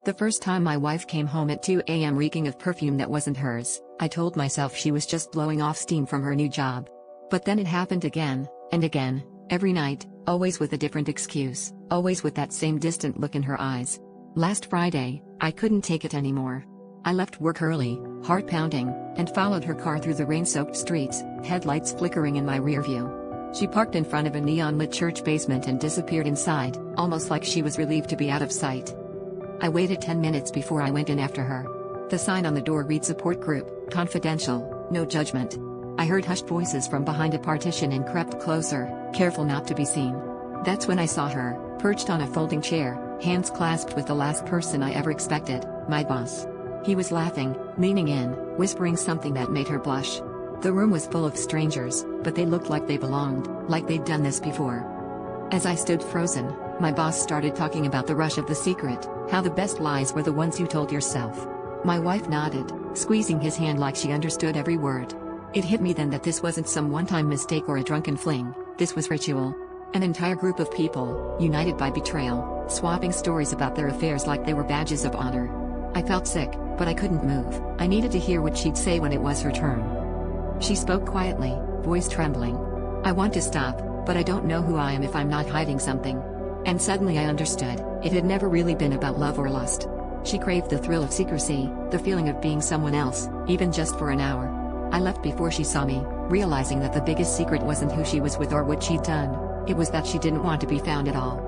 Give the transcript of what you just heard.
The first time my wife came home at 2 a.m. reeking of perfume that wasn't hers, I told myself she was just blowing off steam from her new job. But then it happened again, and again, every night, always with a different excuse, always with that same distant look in her eyes. Last Friday, I couldn't take it anymore. I left work early, heart pounding, and followed her car through the rain-soaked streets, headlights flickering in my rear view. She parked in front of a neon-lit church basement and disappeared inside, almost like she was relieved to be out of sight. I waited 10 minutes before I went in after her. The sign on the door read support group, confidential, no judgment. I heard hushed voices from behind a partition and crept closer, careful not to be seen. That's when I saw her, perched on a folding chair, hands clasped with the last person I ever expected, my boss. He was laughing, leaning in, whispering something that made her blush. The room was full of strangers, but they looked like they belonged, like they'd done this before. As I stood frozen, my boss started talking about the rush of The Secret, how the best lies were the ones you told yourself. My wife nodded, squeezing his hand like she understood every word. It hit me then that this wasn't some one-time mistake or a drunken fling, this was ritual. An entire group of people, united by betrayal, swapping stories about their affairs like they were badges of honor. I felt sick, but I couldn't move. I needed to hear what she'd say when it was her turn. She spoke quietly, voice trembling. I want to stop, but I don't know who I am if I'm not hiding something. And suddenly I understood, it had never really been about love or lust. She craved the thrill of secrecy, the feeling of being someone else, even just for an hour. I left before she saw me, realizing that the biggest secret wasn't who she was with or what she'd done, it was that she didn't want to be found at all.